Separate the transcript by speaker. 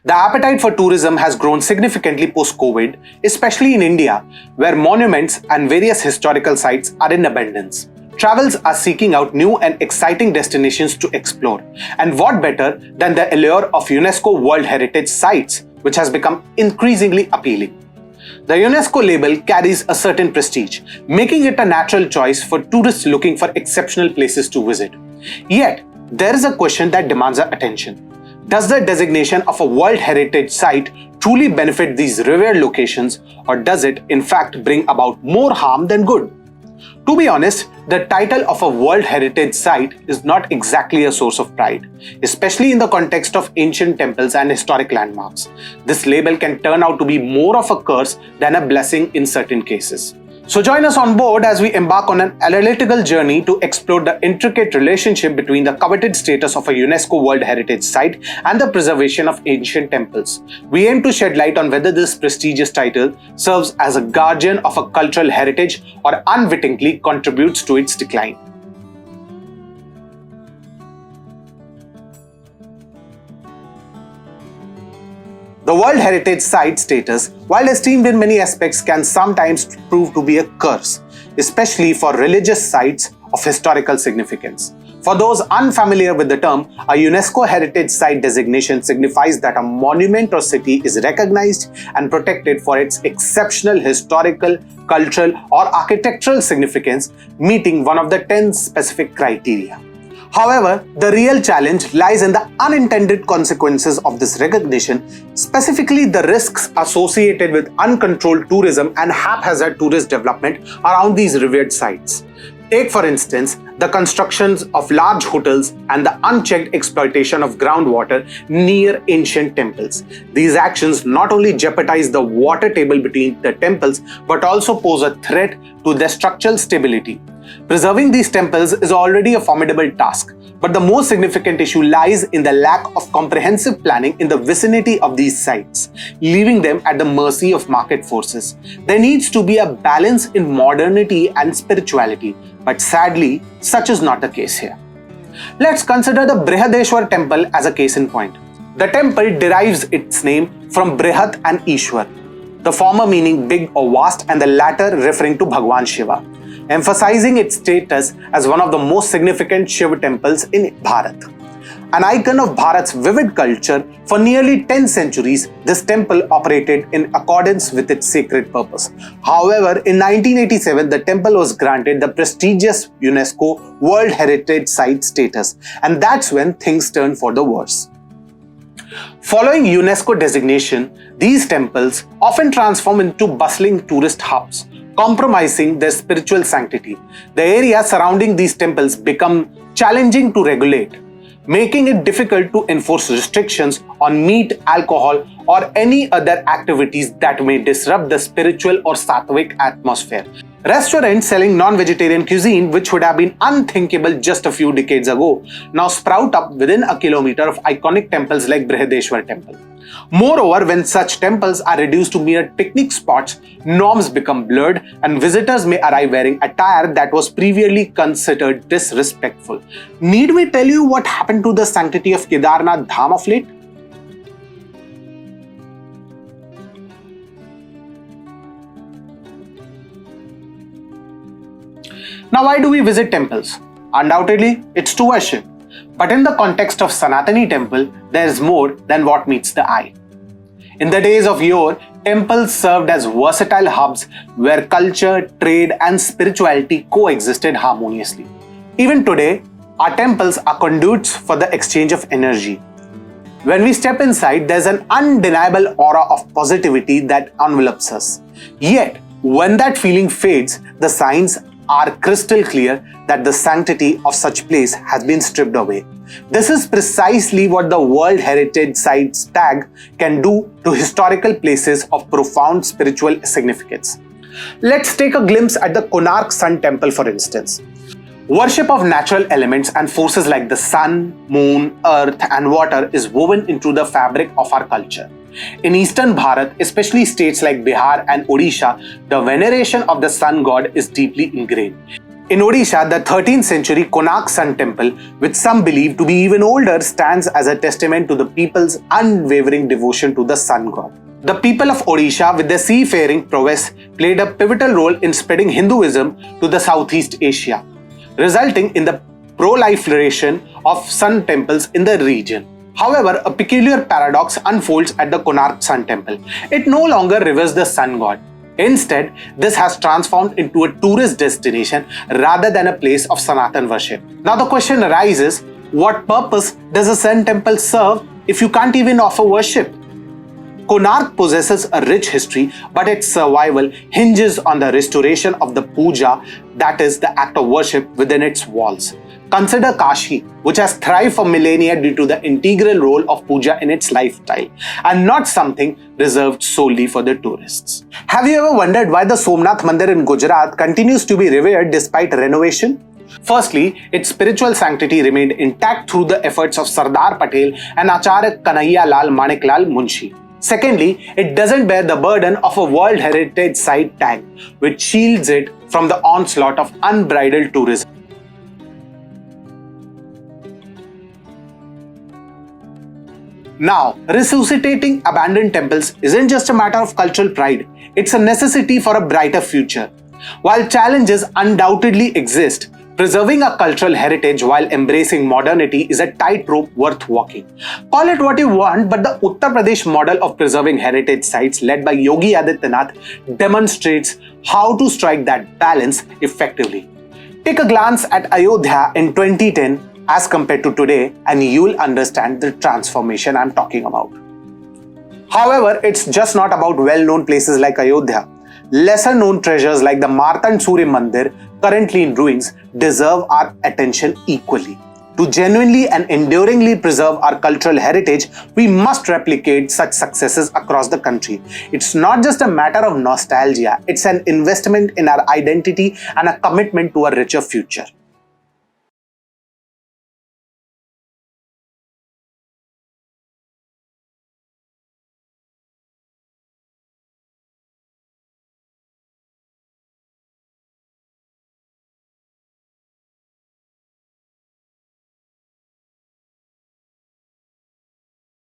Speaker 1: The appetite for tourism has grown significantly post-COVID, especially in India, where monuments and various historical sites are in abundance. Travelers are seeking out new and exciting destinations to explore. And what better than the allure of UNESCO World Heritage Sites, which has become increasingly appealing. The UNESCO label carries a certain prestige, making it a natural choice for tourists looking for exceptional places to visit. Yet, there is a question that demands our attention. Does the designation of a World Heritage Site truly benefit these revered locations, or does it in fact bring about more harm than good? To be honest, the title of a World Heritage Site is not exactly a source of pride, especially in the context of ancient temples and historic landmarks. This label can turn out to be more of a curse than a blessing in certain cases. So join us on board as we embark on an analytical journey to explore the intricate relationship between the coveted status of a UNESCO World Heritage Site and the preservation of ancient temples. We aim to shed light on whether this prestigious title serves as a guardian of a cultural heritage or unwittingly contributes to its decline. The World Heritage Site status, while esteemed in many aspects, can sometimes prove to be a curse, especially for religious sites of historical significance. For those unfamiliar with the term, a UNESCO Heritage Site designation signifies that a monument or city is recognized and protected for its exceptional historical, cultural, or architectural significance, meeting one of the 10 specific criteria. However, the real challenge lies in the unintended consequences of this recognition, specifically the risks associated with uncontrolled tourism and haphazard tourist development around these revered sites. Take, for instance, the constructions of large hotels and the unchecked exploitation of groundwater near ancient temples. These actions not only jeopardize the water table between the temples, but also pose a threat to their structural stability. Preserving these temples is already a formidable task, but the most significant issue lies in the lack of comprehensive planning in the vicinity of these sites, leaving them at the mercy of market forces. There needs to be a balance in modernity and spirituality, but sadly, such is not the case here. Let's consider the Brihadeshwar temple as a case in point. The temple derives its name from Brihat and Ishwar, the former meaning big or vast and the latter referring to Bhagwan Shiva, emphasizing its status as one of the most significant Shiva temples in Bharat. An icon of Bharat's vivid culture, for nearly 10 centuries, this temple operated in accordance with its sacred purpose. However, in 1987, the temple was granted the prestigious UNESCO World Heritage Site status, and that's when things turned for the worse. Following UNESCO designation, these temples often transform into bustling tourist hubs, compromising their spiritual sanctity. The area surrounding these temples become challenging to regulate, making it difficult to enforce restrictions on meat, alcohol, or any other activities that may disrupt the spiritual or sattvic atmosphere. Restaurants selling non-vegetarian cuisine, which would have been unthinkable just a few decades ago, now sprout up within a kilometer of iconic temples like Brihadeshwar Temple. Moreover, when such temples are reduced to mere picnic spots, norms become blurred and visitors may arrive wearing attire that was previously considered disrespectful. Need we tell you what happened to the sanctity of Kedarnath Dham of late? Now, why do we visit temples? Undoubtedly, it's to worship. But in the context of Sanatani temple, there is more than what meets the eye. In the days of yore, temples served as versatile hubs where culture, trade, and spirituality coexisted harmoniously. Even today, our temples are conduits for the exchange of energy. When we step inside, there's an undeniable aura of positivity that envelops us. Yet, when that feeling fades, the signs are crystal clear that the sanctity of such place has been stripped away. This is precisely what the World Heritage Sites tag can do to historical places of profound spiritual significance. Let's take a glimpse at the Konark Sun Temple, for instance. Worship of natural elements and forces like the sun, moon, earth, and water is woven into the fabric of our culture. In eastern Bharat, especially states like Bihar and Odisha, the veneration of the sun god is deeply ingrained. In Odisha, the 13th century Konark Sun Temple, which some believe to be even older, stands as a testament to the people's unwavering devotion to the sun god. The people of Odisha, with their seafaring prowess, played a pivotal role in spreading Hinduism to the Southeast Asia, resulting in the proliferation of sun temples in the region. However, a peculiar paradox unfolds at the Konark Sun Temple. It no longer reveres the sun god. Instead, this has transformed into a tourist destination rather than a place of Sanatan worship. Now the question arises, what purpose does a sun temple serve if you can't even offer worship? Konark possesses a rich history, but its survival hinges on the restoration of the puja, that is, the act of worship within its walls. Consider Kashi, which has thrived for millennia due to the integral role of puja in its lifestyle, and not something reserved solely for the tourists. Have you ever wondered why the Somnath Mandir in Gujarat continues to be revered despite renovation? Firstly, its spiritual sanctity remained intact through the efforts of Sardar Patel and Acharya Kanhaiya Lal Maniklal Munshi. Secondly, it doesn't bear the burden of a World Heritage Site tag, which shields it from the onslaught of unbridled tourism. Now, resuscitating abandoned temples isn't just a matter of cultural pride, it's a necessity for a brighter future. While challenges undoubtedly exist, preserving a cultural heritage while embracing modernity is a tightrope worth walking. Call it what you want, but the Uttar Pradesh model of preserving heritage sites led by Yogi Adityanath demonstrates how to strike that balance effectively. Take a glance at Ayodhya in 2010 as compared to today, and you'll understand the transformation I'm talking about. However, it's just not about well-known places like Ayodhya. Lesser-known treasures like the Martand Surya Mandir, currently in ruins, deserve our attention equally. To genuinely and enduringly preserve our cultural heritage, we must replicate such successes across the country. It's not just a matter of nostalgia, it's an investment in our identity and a commitment to a richer future.